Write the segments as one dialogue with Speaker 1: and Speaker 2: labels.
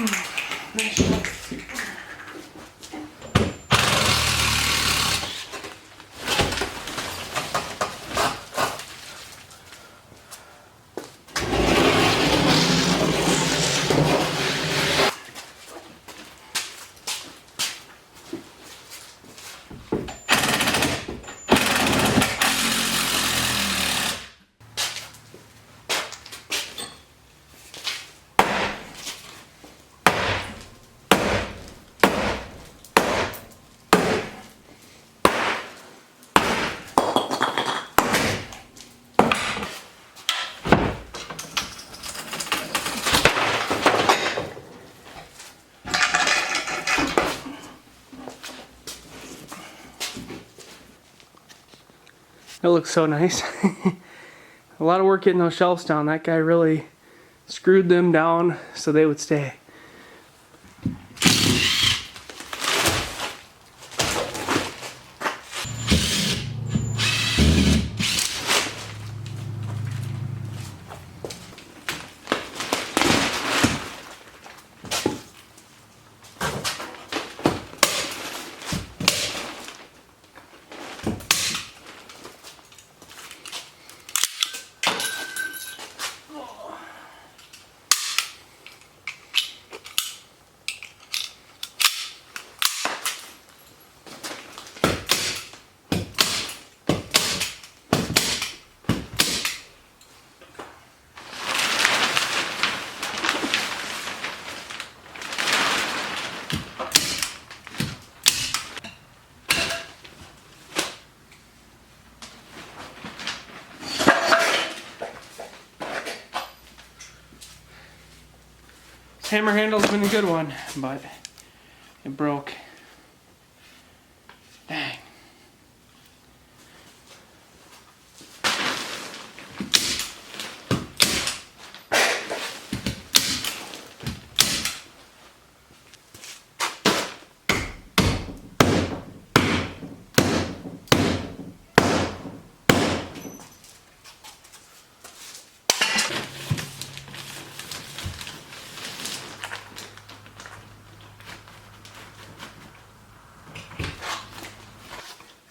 Speaker 1: Nice shot. It looks so nice. A lot of work getting those shelves down. That guy really screwed them down so they would stay. Hammer handle's been a good one, but it broke. Dang.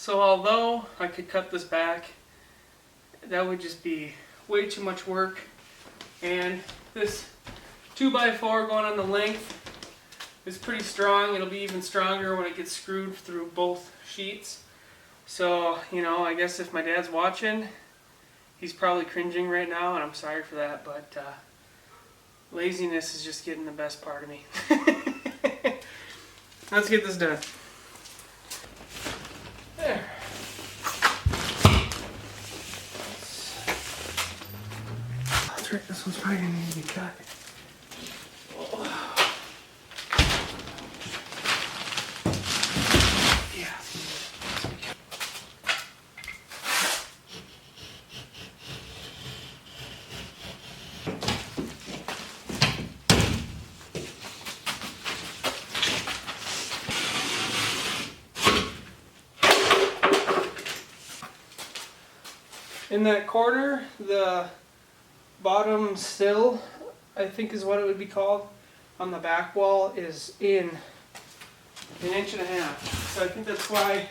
Speaker 1: So although I could cut this back, that would just be way too much work. And this 2x4 going on the length is pretty strong. It'll be even stronger when it gets screwed through both sheets. So, you know, I guess if my dad's watching, he's probably cringing right now, and I'm sorry for that, but laziness is just getting the best part of me. Let's get this done. There. That's right, this one's probably gonna need to be cut. Oh. Yeah. In that corner, the bottom sill, I think is what it would be called, on the back wall is in 1.5 inches. So I think that's why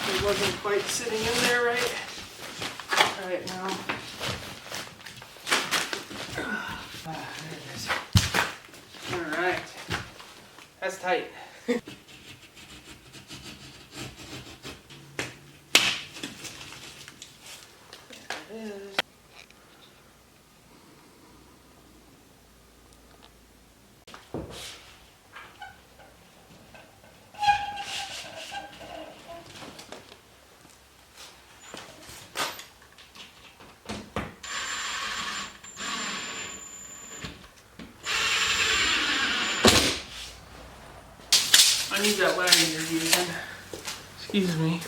Speaker 1: it wasn't quite sitting in there right. Alright, now. There it is. Alright. That's tight. I need that wagon you're using. Excuse me.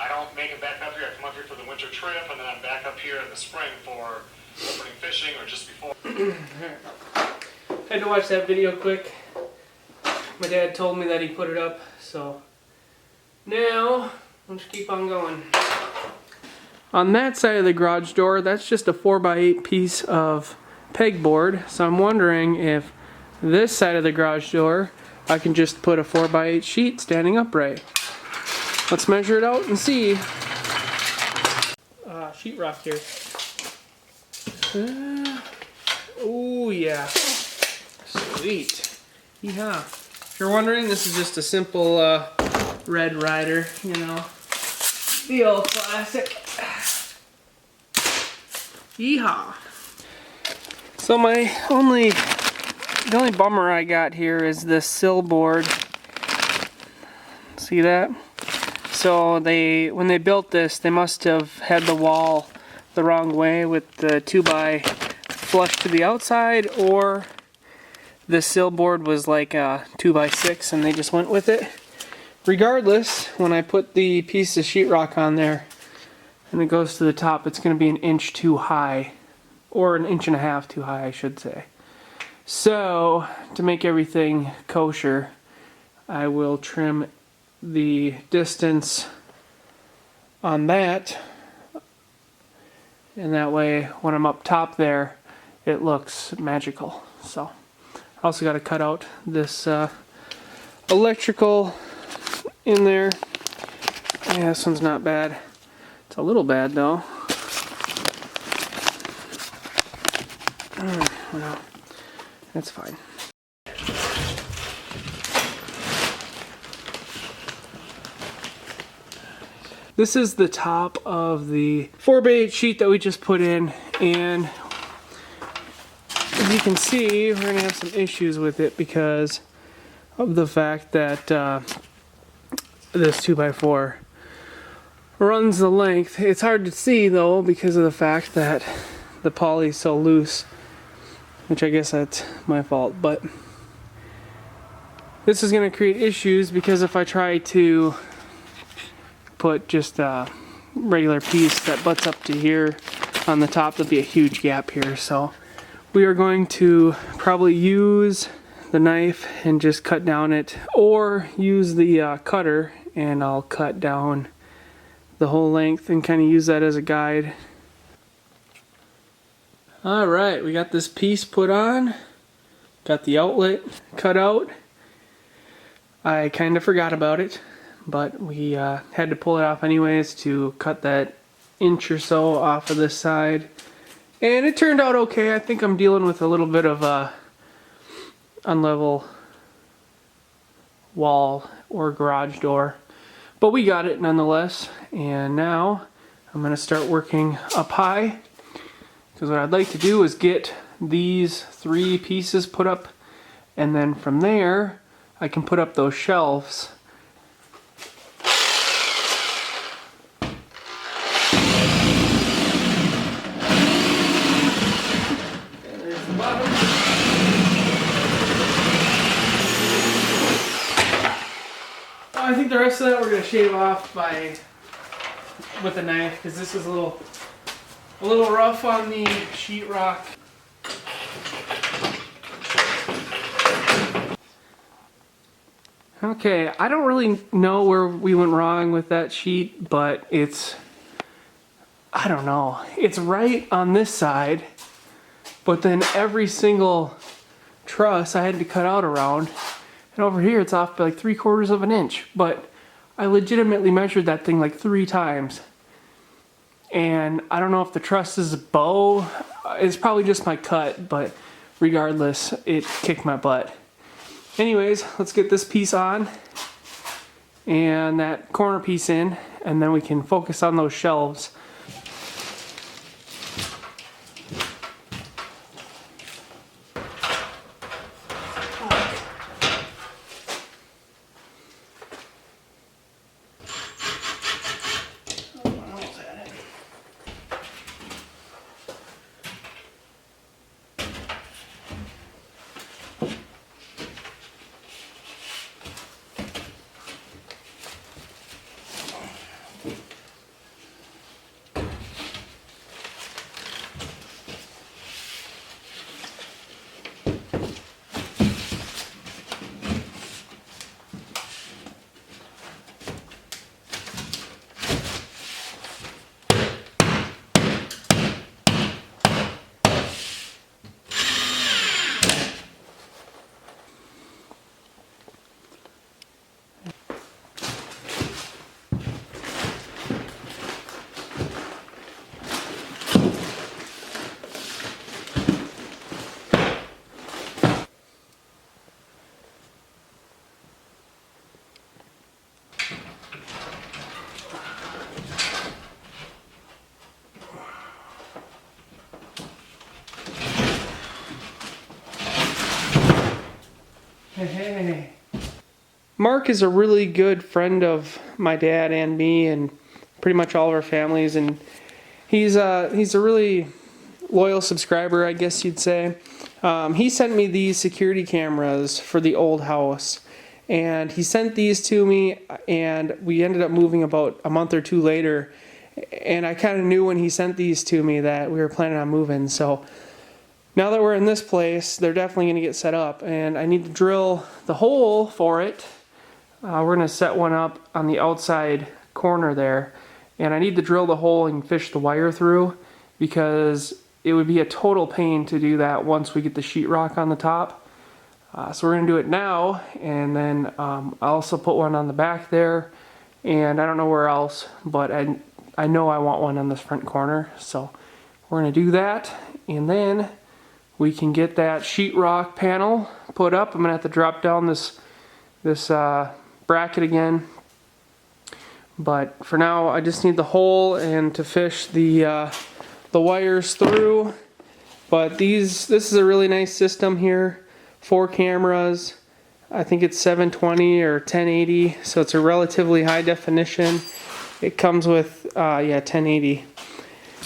Speaker 2: I don't make it back up here. I come up here for the winter trip, and then I'm back up here in the spring for opening fishing or just before.
Speaker 1: Had to watch that video quick. My dad told me that he put it up, so now let's keep on going. On that side of the garage door, that's just a 4x8 piece of pegboard, so I'm wondering if this side of the garage door I can just put a 4x8 sheet standing upright. Let's measure it out and see. Sheetrock here. Oh yeah, sweet. Yeehaw. If you're wondering, this is just a simple Red Ryder, you know, the old classic. Yeehaw. So the only bummer I got here is this sill board. See that? So when they built this, they must have had the wall the wrong way with the 2x flush to the outside, or the sill board was like a 2x6 and they just went with it. Regardless, when I put the piece of sheetrock on there and it goes to the top, it's going to be 1 inch too high, or 1.5 inches too high, I should say. So to make everything kosher, I will trim the distance on that, and that way when I'm up top there it looks magical. So I also got to cut out this electrical in there. Yeah, this one's not bad. It's a little bad though. Well, that's fine. This is the top of the 4x8 sheet that we just put in, and as you can see, we're gonna have some issues with it because of the fact that this 2x4 runs the length. It's hard to see though because of the fact that the poly is so loose, which I guess that's my fault, but this is going to create issues because if I try to put just a regular piece that butts up to here on the top, there'll be a huge gap here. So we are going to probably use the knife and just cut down it, or use the cutter and I'll cut down the whole length and kind of use that as a guide. Alright, we got this piece put on, got the outlet cut out. I kind of forgot about it, but we had to pull it off anyways to cut that inch or so off of this side. And it turned out okay. I think I'm dealing with a little bit of a unlevel wall or garage door, but we got it nonetheless. And now I'm going to start working up high, because what I'd like to do is get these 3 pieces put up, and then from there I can put up those shelves. And there's the bottom. I think the rest of that we're going to shave off with a knife, because this is a little rough on the sheetrock. Okay, I don't really know where we went wrong with that sheet, but I don't know. It's right on this side, but then every single truss I had to cut out around, and over here it's off by like 3/4 of an inch, but I legitimately measured that thing like 3 times. And I don't know if the truss is a bow. It's probably just my cut, but regardless, it kicked my butt. Anyways, let's get this piece on and that corner piece in, and then we can focus on those shelves. Hey. Mark is a really good friend of my dad and me and pretty much all of our families, and he's a really loyal subscriber, I guess you'd say. He sent me these security cameras for the old house, and he sent these to me, and we ended up moving about a month or two later, and I kind of knew when he sent these to me that we were planning on moving. So now that we're in this place, they're definitely going to get set up, and I need to drill the hole for it. We're going to set one up on the outside corner there, and I need to drill the hole and fish the wire through, because it would be a total pain to do that once we get the sheetrock on the top. So we're going to do it now, and then I'll also put one on the back there, and I don't know where else, but I know I want one on this front corner, so we're going to do that, and then we can get that sheetrock panel put up. I'm going to have to drop down this bracket again, but for now I just need the hole and to fish the wires through. But this is a really nice system here. 4 cameras. I think it's 720 or 1080, so it's a relatively high definition. It comes with 1080.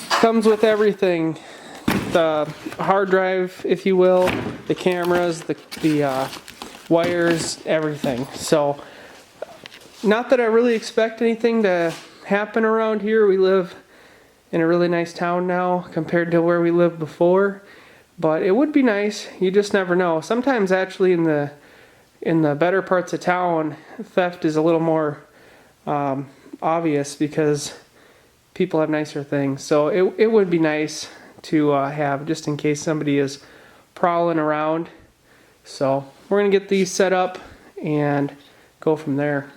Speaker 1: Comes with everything. The hard drive, if you will, the cameras, the wires, everything. So, not that I really expect anything to happen around here. We live in a really nice town now compared to where we lived before, but it would be nice. You just never know. Sometimes actually in the better parts of town, theft is a little more obvious because people have nicer things. So it would be nice to have, just in case somebody is prowling around. So we're gonna get these set up and go from there.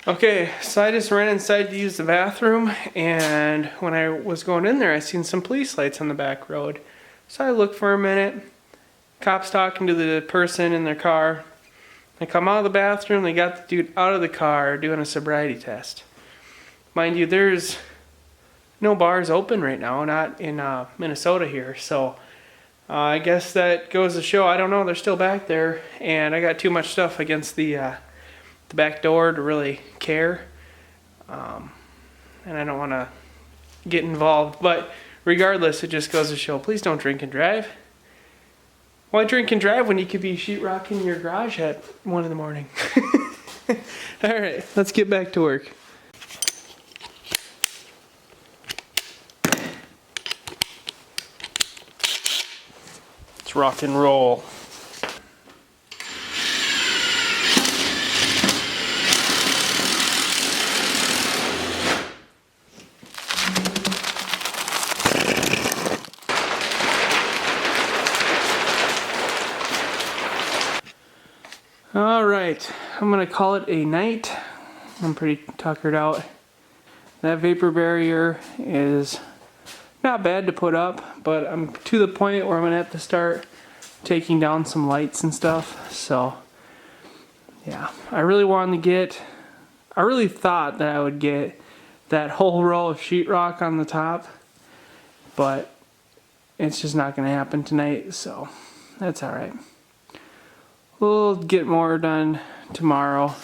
Speaker 1: Okay, so I just ran inside to use the bathroom, and when I was going in there, I seen some police lights on the back road. So I looked for a minute. Cops talking to the person in their car. They come out of the bathroom, they got the dude out of the car doing a sobriety test. Mind you, there's no bars open right now, not in Minnesota here, so I guess that goes to show, I don't know, they're still back there, and I got too much stuff against the back door to really care, and I don't want to get involved, but regardless, it just goes to show, please don't drink and drive. Why drink and drive when you could be sheetrocking your garage at 1 in the morning? Alright, let's get back to work. Let's rock and roll. Alright, I'm going to call it a night. I'm pretty tuckered out. That vapor barrier is not bad to put up, but I'm to the point where I'm going to have to start taking down some lights and stuff. So, yeah, I really thought that I would get that whole row of sheetrock on the top, but it's just not going to happen tonight, so that's alright. We'll get more done tomorrow.